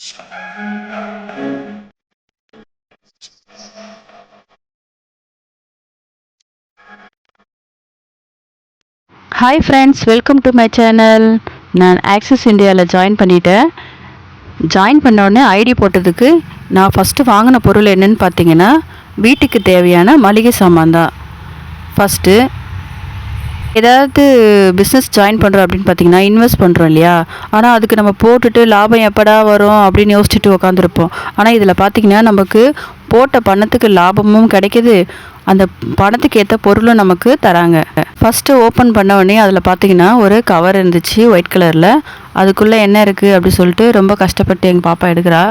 Hi friends, welcome to my channel. நான் axis இந்தியாவில் join பண்ணிட்டேன். ஜாயின் பண்ண உடனே ஐடி போட்டதுக்கு நான் ஃபஸ்ட்டு வாங்கின பொருள் என்னென்னு பார்த்தீங்கன்னா, வீட்டுக்கு தேவையான மளிகை சாமான் தான். ஃபஸ்ட்டு ஏதாவது பிஸ்னஸ் ஜாயின் பண்ணுறோம் அப்படின்னு பார்த்தீங்கன்னா, இன்வெஸ்ட் பண்ணுறோம் இல்லையா? ஆனால் அதுக்கு நம்ம போட்டுட்டு லாபம் எப்படா வரும் அப்படின்னு யோசிச்சுட்டு உட்காந்துருப்போம். ஆனால் இதில் பார்த்தீங்கன்னா, நமக்கு போட்ட பணத்துக்கு லாபமும் கிடைக்கிது, அந்த பணத்துக்கு ஏற்ற பொருளும் நமக்கு தராங்க. ஃபஸ்ட்டு ஓப்பன் பண்ண உடனே அதில் பார்த்தீங்கன்னா ஒரு கவர் இருந்துச்சு ஒயிட் கலரில். அதுக்குள்ளே என்ன இருக்குது அப்படி சொல்லிட்டு ரொம்ப கஷ்டப்பட்டு எங்கள் பாப்பா எடுக்கிறா.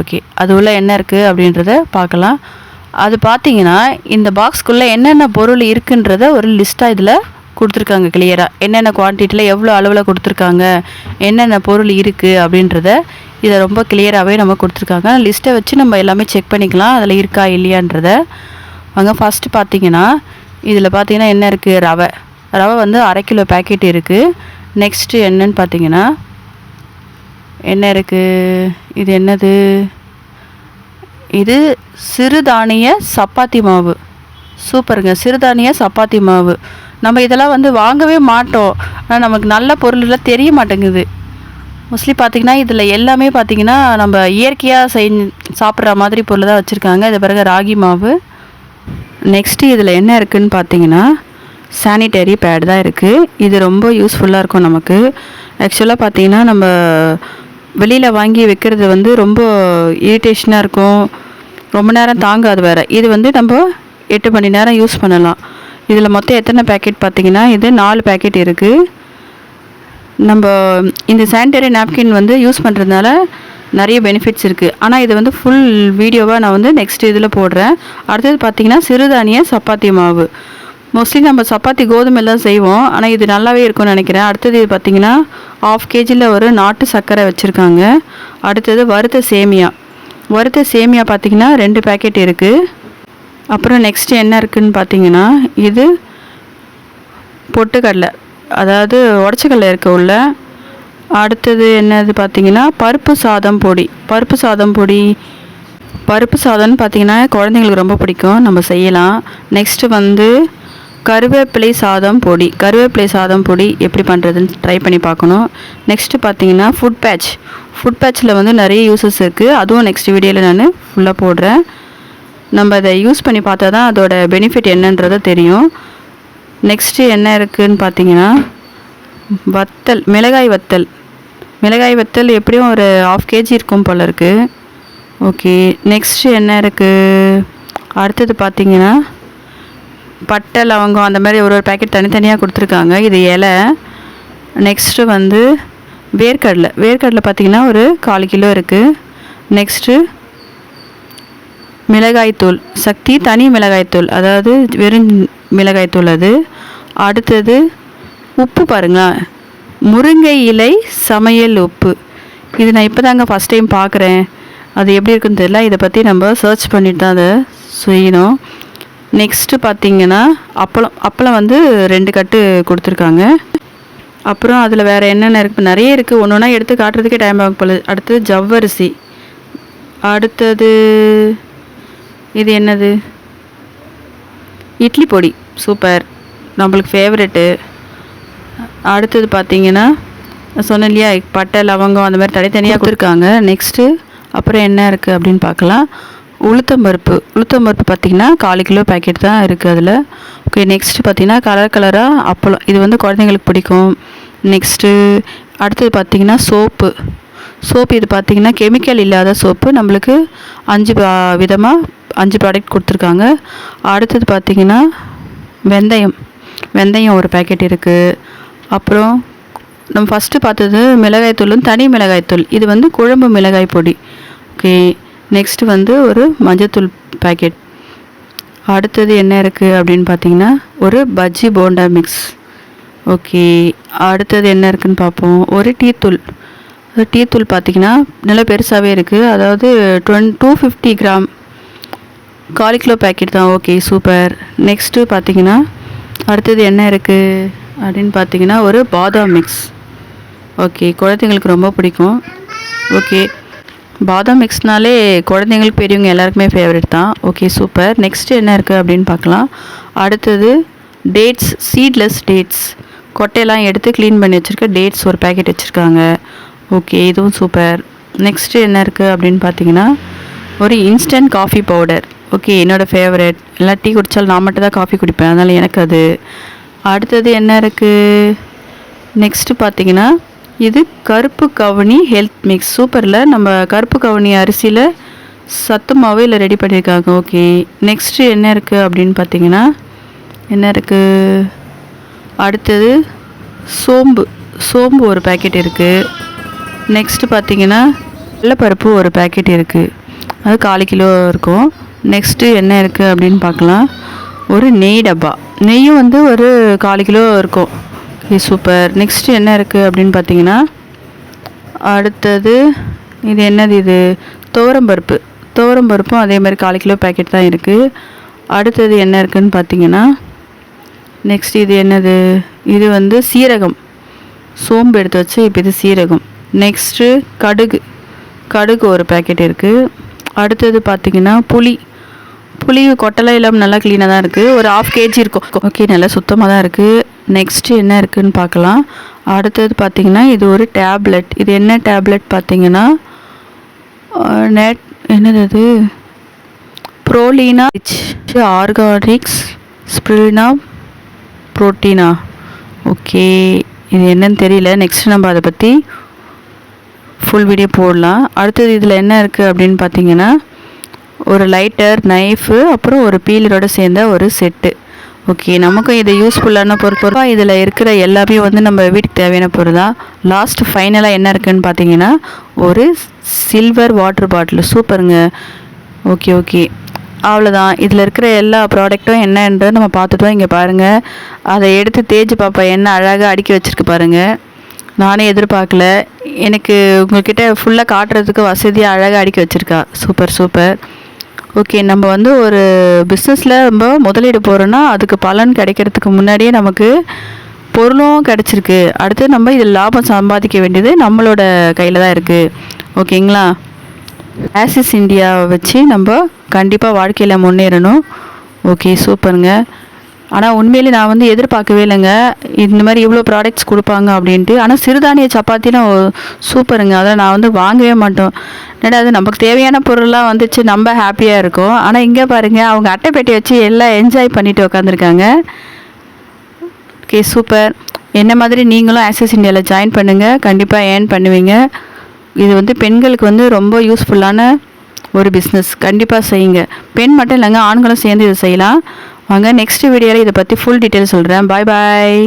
ஓகே அது உள்ளே என்ன இருக்குது அப்படின்றத பார்க்கலாம். அது பார்த்தீங்கன்னா இந்த பாக்ஸ்க்குள்ளே என்னென்ன பொருள் இருக்குன்றத ஒரு லிஸ்ட்டாக இதில் கொடுத்துருக்காங்க கிளியராக. என்னென்ன குவான்டிட்டியில் எவ்வளோ அளவில் கொடுத்துருக்காங்க, என்னென்ன பொருள் இருக்குது அப்படின்றத இதை ரொம்ப கிளியராகவே நம்ம கொடுத்துருக்காங்க. லிஸ்ட்டை வச்சு நம்ம எல்லாமே செக் பண்ணிக்கலாம் அதில் இருக்கா இல்லையான்றத. அங்கே ஃபஸ்ட்டு பார்த்தீங்கன்னா இதில் பார்த்தீங்கன்னா என்ன இருக்குது, ரவை வந்து 1/2 கிலோ பேக்கெட் இருக்குது. நெக்ஸ்ட்டு என்னன்னு பார்த்தீங்கன்னா என்ன இருக்குது, இது என்னது, இது சிறுதானிய சப்பாத்தி மாவு. சூப்பருங்க, சிறுதானிய சப்பாத்தி மாவு. நம்ம இதெல்லாம் வந்து வாங்கவே மாட்டோம், ஆனால் நமக்கு நல்ல பொருளெல்லாம் தெரிய மாட்டேங்குது. மோஸ்ட்லி பார்த்திங்கன்னா இதில் எல்லாமே பார்த்திங்கன்னா நம்ம இயற்கையாக சாப்பிட்ற மாதிரி பொருள் தான் வச்சுருக்காங்க. இது பிறகு ராகி மாவு. நெக்ஸ்ட்டு இதில் என்ன இருக்குதுன்னு பார்த்தீங்கன்னா சானிடரி பேட் தான் இருக்குது. இது ரொம்ப யூஸ்ஃபுல்லாக இருக்கும் நமக்கு. ஆக்சுவலாக பார்த்திங்கன்னா நம்ம வெளியில் வாங்கி வைக்கிறது வந்து ரொம்ப இரிட்டேஷனாக இருக்கும், ரொம்ப நேரம் தாங்காது வேறு. இது வந்து நம்ம 8 மணி நேரம் யூஸ் பண்ணலாம். இதில் மொத்தம் எத்தனை பேக்கெட் பார்த்திங்கன்னா இது 4 பேக்கெட் இருக்குது. நம்ம இந்த சானிடரி நாப்கின் வந்து யூஸ் பண்ணுறதுனால நிறைய பெனிஃபிட்ஸ் இருக்குது. ஆனால் இது வந்து ஃபுல் வீடியோவாக நான் வந்து நெக்ஸ்ட் இதில் போடுறேன். அடுத்தது பார்த்திங்கன்னா சிறுதானிய சப்பாத்தி மாவு. மோஸ்ட்லி நம்ம சப்பாத்தி கோதுமைலாம் செய்வோம், ஆனால் இது நல்லாவே இருக்கும்னு நினைக்கிறேன். அடுத்தது இது பார்த்திங்கன்னா 1/2 kgயில் ஒரு நாட்டு சர்க்கரை வச்சுருக்காங்க. அடுத்தது வறுத்த சேமியா பார்த்திங்கன்னா 2 பேக்கெட் இருக்குது. அப்புறம் நெக்ஸ்ட்டு என்ன இருக்குதுன்னு பார்த்திங்கன்னா இது பொட்டுக்கடலை, அதாவது உடச்சக்கடலை இருக்க உள்ள. அடுத்தது என்னது பார்த்திங்கன்னா பருப்பு சாதம்னு பார்த்திங்கன்னா குழந்தைங்களுக்கு ரொம்ப பிடிக்கும், நம்ம செய்யலாம். நெக்ஸ்ட்டு வந்து கருவேப்பிலை சாதம் பொடி எப்படி பண்ணுறதுன்னு ட்ரை பண்ணி பார்க்கணும். நெக்ஸ்ட்டு பார்த்திங்கன்னா ஃபுட் பேட்சில் வந்து நிறைய யூஸஸ் இருக்குது. அதுவும் நெக்ஸ்ட் வீடியோவில் நான் ஃபுல்லாக போடுறேன். நம்ம அதை யூஸ் பண்ணி பார்த்தா தான் அதோட பெனிஃபிட் என்னன்றதை தெரியும். நெக்ஸ்ட்டு என்ன இருக்குதுன்னு பார்த்திங்கன்னா மிளகாய் வத்தல் எப்படியும் ஒரு 1/2 kg இருக்கும் போல் இருக்குது. ஓகே, நெக்ஸ்ட்டு என்ன இருக்குது, அடுத்தது பார்த்திங்கன்னா பட்டை லவங்கம் அந்த மாதிரி ஒரு பேக்கெட் தனித்தனியாக கொடுத்துருக்காங்க. இது இலை. நெக்ஸ்ட்டு வந்து வேர்க்கடலை பார்த்திங்கன்னா ஒரு 1/4 கிலோ இருக்குது. நெக்ஸ்ட்டு மிளகாய்த்தூள், சக்தி தனி மிளகாய்த்தூள், அதாவது வெறும் மிளகாய்த்தூள் அது. அடுத்தது உப்பு பாருங்களேன், முருங்கை இலை சமையல் உப்பு. இது நான் இப்போ தாங்க ஃபஸ்ட் டைம் பார்க்குறேன், அது எப்படி இருக்குன்னு தெரியல. இதை பற்றி நம்ம சர்ச் பண்ணிட்டு தான் அதை செய்யணும். நெக்ஸ்ட்டு பார்த்திங்கன்னா அப்பளம் வந்து 2 கட்டு கொடுத்துருக்காங்க. அப்புறம் அதில் வேறு என்னென்ன இருக்குது, நிறைய இருக்குது, ஒன்று ஒன்றா எடுத்து காட்டுறதுக்கே டைம் ஆகும் போல. அடுத்தது ஜவ்வரிசி. அடுத்தது இது என்னது, இட்லி பொடி, சூப்பர், நம்மளுக்கு ஃபேவரெட்டு. அடுத்தது பார்த்திங்கன்னா சொன்னேன் இல்லையா, பட்டை லவங்கம் அந்த மாதிரி தனித்தனியாக கொடுத்துருக்காங்க. நெக்ஸ்ட்டு அப்புறம் என்ன இருக்குது அப்படின்னு பார்க்கலாம். உளுத்தம்பருப்பு பார்த்திங்கன்னா 1/4 கிலோ பேக்கெட் தான் இருக்குது அதில். ஓகே, நெக்ஸ்ட்டு பார்த்திங்கன்னா கலராக அப்பளம், இது வந்து குழந்தைங்களுக்கு பிடிக்கும். நெக்ஸ்ட்டு அடுத்தது பார்த்திங்கன்னா சோப்பு. இது பார்த்திங்கன்னா கெமிக்கல் இல்லாத சோப்பு. நம்மளுக்கு 5 விதமாக 5 ப்ராடக்ட் கொடுத்துருக்காங்க. அடுத்தது பார்த்திங்கன்னா வெந்தயம் ஒரு பேக்கெட் இருக்குது. அப்புறம் நம்ம ஃபஸ்ட்டு பார்த்தது மிளகாய்த்தூளும் தனி மிளகாய்த்தூள், இது வந்து குழம்பு மிளகாய் பொடி. ஓகே, நெக்ஸ்ட்டு வந்து ஒரு மஞ்சத்தூள் பேக்கெட். அடுத்தது என்ன இருக்குது அப்படின்னு பார்த்தீங்கன்னா ஒரு பஜ்ஜி போண்டா மிக்ஸ். ஓகே, அடுத்தது என்ன இருக்குதுன்னு பார்ப்போம். ஒரு டீத்தூள் பார்த்திங்கன்னா நல்லா பெருசாகவே இருக்குது, அதாவது 250 கிராம், 1/4 கிலோ பேக்கெட் தான். Okay, super. நெக்ஸ்ட்டு பார்த்திங்கன்னா அடுத்தது என்ன இருக்குது அப்படின்னு பார்த்தீங்கன்னா ஒரு பாதாம் மிக்ஸ். ஓகே, குழந்தைங்களுக்கு ரொம்ப பிடிக்கும். ஓகே, பாதாம் மிக்ஸ்னாலே குழந்தைங்களுக்கு பெரியவங்க எல்லாருக்குமே ஃபேவரட் தான். Okay super. நெக்ஸ்ட்டு என்ன இருக்குது அப்படின்னு பார்க்கலாம். அடுத்தது டேட்ஸ், சீட்லெஸ் டேட்ஸ், கொட்டையெல்லாம் எடுத்து க்ளீன் பண்ணி வச்சுருக்க டேட்ஸ் ஒரு பேக்கெட் வச்சுருக்காங்க. ஓகே இதுவும் சூப்பர். நெக்ஸ்ட்டு என்ன இருக்குது அப்படின்னு பார்த்தீங்கன்னா ஒரு இன்ஸ்டன்ட் காஃபி பவுடர். ஓகே என்னோடய ஃபேவரட். எல்லாம் டீ குடித்தாலும் நான் மட்டும் தான் காஃபி குடிப்பேன், அதனால் எனக்கு அது. அடுத்தது என்ன இருக்குது நெக்ஸ்ட்டு பார்த்தீங்கன்னா இது கருப்பு கவுனி ஹெல்த் மிக்ஸ். சூப்பரில் நம்ம கருப்பு கவுனி அரிசியில் சத்து மாவு இல்லை ரெடி பண்ணியிருக்காங்க. ஓகே நெக்ஸ்ட்டு என்ன இருக்குது அப்படின்னு பார்த்தீங்கன்னா என்ன இருக்குது அடுத்தது சோம்பு ஒரு பேக்கெட் இருக்குது. நெக்ஸ்ட்டு பார்த்தீங்கன்னா வெள்ளைப்பருப்பு ஒரு பேக்கெட் இருக்குது, அது 1/4 கிலோ இருக்கும். நெக்ஸ்ட்டு என்ன இருக்குது அப்படின்னு பார்க்கலாம். ஒரு நெய் டப்பா, நெய்யும் வந்து ஒரு 1/4 கிலோ இருக்கும். Okay super. நெக்ஸ்ட்டு என்ன இருக்குது அப்படின்னு பார்த்தீங்கன்னா அடுத்தது இது என்னது, இது துவரம்பருப்பும் அதே மாதிரி 1/4 கிலோ பேக்கெட் தான் இருக்குது. அடுத்தது என்ன இருக்குதுன்னு பார்த்தீங்கன்னா நெக்ஸ்ட் இது என்னது, இது வந்து சீரகம், சோம்பு எடுத்து வச்சு இப்போ இது சீரகம். நெக்ஸ்ட்டு கடுகு ஒரு பேக்கெட் இருக்குது. அடுத்தது பார்த்திங்கன்னா புளி கொட்டெல்லாம் இல்லாமல் நல்லா க்ளீனாக தான் இருக்குது, ஒரு 1/2 kg இருக்கும். ஓகே நல்லா சுத்தமாக தான் இருக்குது. நெக்ஸ்ட்டு என்ன இருக்குதுன்னு பார்க்கலாம். அடுத்தது பார்த்திங்கன்னா இது ஒரு டேப்லெட். இது என்ன டேப்லெட் பார்த்திங்கன்னா என்னது அது, ப்ரோலீனா ஆர்கானிக்ஸ் ஸ்பிருலினா புரோட்டீனா. ஓகே இது என்னன்னு தெரியல. நெக்ஸ்ட் நம்ம அதை பற்றி ஃபுல் வீடியோ போடலாம். அடுத்தது இதில் என்ன இருக்குது அப்படின்னு பார்த்தீங்கன்னா ஒரு லைட்டர், நைஃபு, அப்புறம் ஒரு பீலரோடு சேர்ந்த ஒரு செட்டு. ஓகே நமக்கும் இது யூஸ்ஃபுல்லான பொருள். இதில் இருக்கிற எல்லாமே வந்து நம்ம வீட்டுக்கு தேவையான பொருள் தான். லாஸ்ட் ஃபைனலாக என்ன இருக்குதுன்னு பார்த்தீங்கன்னா ஒரு சில்வர் வாட்டர் பாட்டில். சூப்பருங்க. ஓகே அவ்வளோதான். இதில் இருக்கிற எல்லா ப்ராடக்ட்டும் என்னன்றது நம்ம பார்த்துட்டோம். இங்கே பாருங்கள், அதை எடுத்து தேய்ச்சி பார்ப்பா என்ன அழகாக அடுக்கி வச்சுருக்கு பாருங்கள். நானே எதிர்பார்க்கல, எனக்கு உங்கள்கிட்ட ஃபுல்லாக காட்டுறதுக்கு வசதியாக அழகாக அடுக்கி வச்சுருக்கா. சூப்பர். ஓகே நம்ம வந்து ஒரு பிஸ்னஸில் நம்ம முதலீடு போகிறோன்னா அதுக்கு பலன் கிடைக்கிறதுக்கு முன்னாடியே நமக்கு பொருளும் கிடச்சிருக்கு. அடுத்து நம்ம இதில் லாபம் சம்பாதிக்க வேண்டியது நம்மளோட கையில் தான் இருக்குது. ஓகேங்களா. ஆக்சிஸ் இந்தியாவை வச்சு நம்ம கண்டிப்பாக வாழ்க்கையில் முன்னேறணும். ஓகே சூப்பருங்க. ஆனால் உண்மையிலே நான் வந்து எதிர்பார்க்கவே இல்லைங்க இந்த மாதிரி இவ்வளோ ப்ராடக்ட்ஸ் கொடுப்பாங்க அப்படின்ட்டு. ஆனால் சிறுதானிய சப்பாத்தினா சூப்பருங்க, அதை நான் வந்து வாங்கவே மாட்டோம். என்னடா அது நமக்கு தேவையான பொருள்லாம் வந்துச்சு, நம்ம ஹாப்பியாக இருக்கோம். ஆனால் இங்கே பாருங்கள், அவங்க அட்டைப்பெட்டி வச்சு எல்லாம் என்ஜாய் பண்ணிவிட்டு உட்காந்துருக்காங்க. Okay super. என்ன மாதிரி நீங்களும் ஆக்சிஸ் இந்தியாவில் ஜாயின் பண்ணுங்கள், கண்டிப்பாக ஏர்ன் பண்ணுவீங்க. இது வந்து பெண்களுக்கு வந்து ரொம்ப யூஸ்ஃபுல்லான ஒரு பிஸ்னஸ். கண்டிப்பாக செய்யுங்க. பெண் மட்டும் இல்லைங்க, ஆண்களும் சேர்ந்து இதை செய்யலாம். வாங்க நெக்ஸ்ட் வீடியோவில் இதை பற்றி ஃபுல் டீட்டெயில் சொல்கிறேன். பாய்.